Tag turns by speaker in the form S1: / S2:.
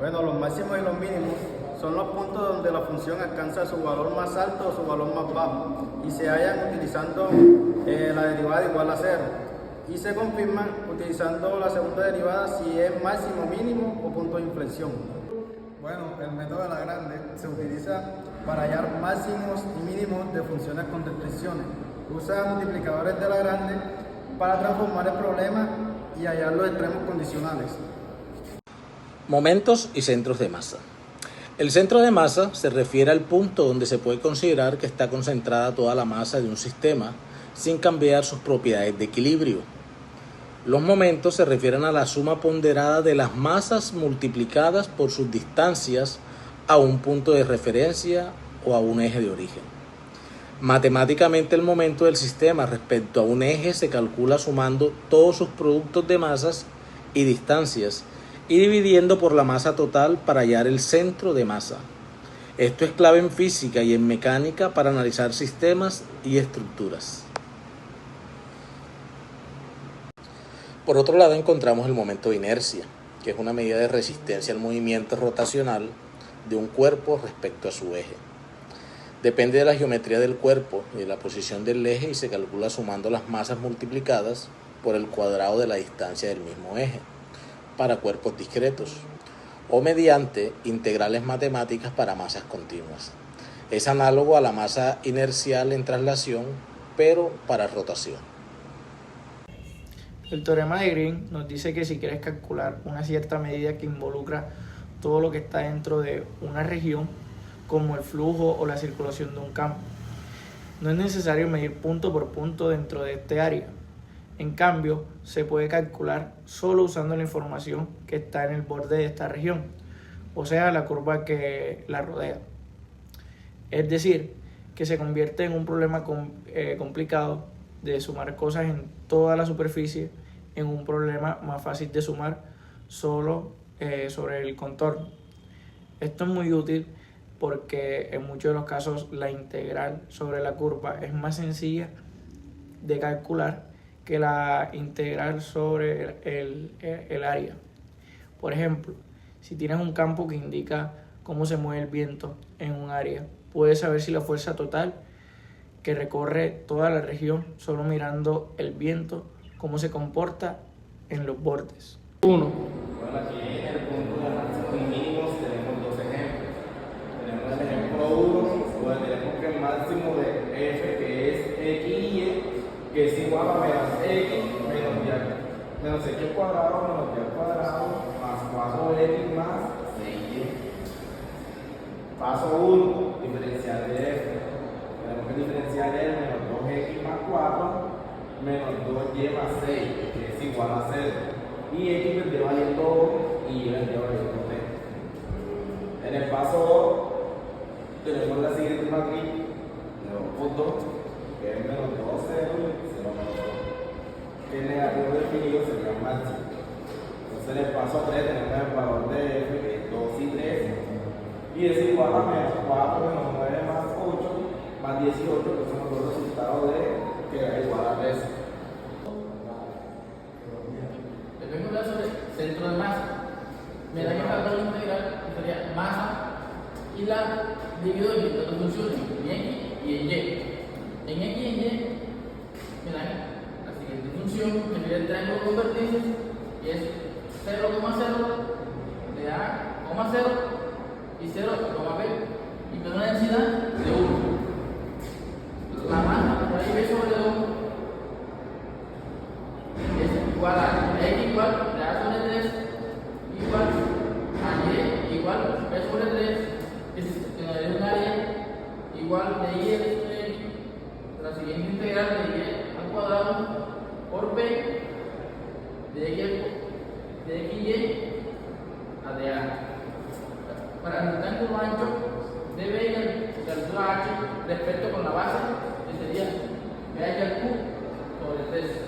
S1: Bueno, los máximos y los mínimos son los puntos donde la función alcanza su valor más alto o su valor más bajo y se hallan utilizando la derivada igual a cero y se confirman utilizando la segunda derivada si es máximo, mínimo o punto de inflexión. Bueno, el método de Lagrange se utiliza para hallar máximos y mínimos de funciones con restricciones. Usa multiplicadores de Lagrange para transformar el problema y hallar los extremos condicionales.
S2: Momentos y centros de masa. El centro de masa se refiere al punto donde se puede considerar que está concentrada toda la masa de un sistema sin cambiar sus propiedades de equilibrio. Los momentos se refieren a la suma ponderada de las masas multiplicadas por sus distancias a un punto de referencia o a un eje de origen. Matemáticamente, el momento del sistema respecto a un eje se calcula sumando todos sus productos de masas y distancias y dividiendo por la masa total para hallar el centro de masa. Esto es clave en física y en mecánica para analizar sistemas y estructuras. Por otro lado, encontramos el momento de inercia, que es una medida de resistencia al movimiento rotacional de un cuerpo respecto a su eje. Depende de la geometría del cuerpo y de la posición del eje y se calcula sumando las masas multiplicadas por el cuadrado de la distancia del mismo eje para cuerpos discretos o mediante integrales matemáticas para masas continuas. Es análogo a la masa inercial en traslación, pero para rotación.
S3: El teorema de Green nos dice que si quieres calcular una cierta medida que involucra todo lo que está dentro de una región, como el flujo o la circulación de un campo, no es necesario medir punto por punto dentro de este área. En cambio, se puede calcular solo usando la información que está en el borde de esta región, o sea, la curva que la rodea. Es decir, que se convierte en un problema complicado de sumar cosas en toda la superficie en un problema más fácil de sumar solo sobre el contorno. Esto es muy útil porque en muchos de los casos la integral sobre la curva es más sencilla de calcular que la integral sobre el área. Por ejemplo, si tienes un campo que indica cómo se mueve el viento en un área, puedes saber si la fuerza total que recorre toda la región solo mirando el viento, cómo se comporta en los bordes. 1.
S4: Bueno, aquí en el punto de máximos y mínimos tenemos dos ejemplos. Tenemos el ejemplo 1, donde tenemos que el máximo de f, que es x y y, que es igual a menos x menos x cuadrado menos y al cuadrado más 4x más 6y. Paso 1, diferencial de f. Tenemos que diferenciar de menos 2x más 4 menos 2y más 6, que es igual a 0. Y x vendría valiendo 1 y y vendría valiendo 3. En el paso 2 tenemos la siguiente matriz de 2 puntos, que es menos 2, 0 y 0, menos 2. Que el negativo definido sería máximo. Entonces en el paso 3 tenemos el valor de f, que es 2 y 3, y es igual a menos 4 menos 9 más 8 más 18, que son los resultados de que es igual a 3.
S5: Vengo a hablar sobre centro de masa. Me da que falta la integral, que sería masa, y la divido en dos funciones, en x y en y. En x y en y me dan la siguiente función, que mide el triángulo con vértices, y es 0,0 de a, 0 y 0, b, y me da una densidad de 1. La masa por ahí b sobre 2 es igual a x igual de a sobre 3 igual a y igual b sobre 3, que nos da un área igual de y sobre x, la siguiente integral de y al cuadrado por b de x y a de a. Para el rectángulo ancho de b y de altura h respecto con la base, que sería b al cubo sobre 3.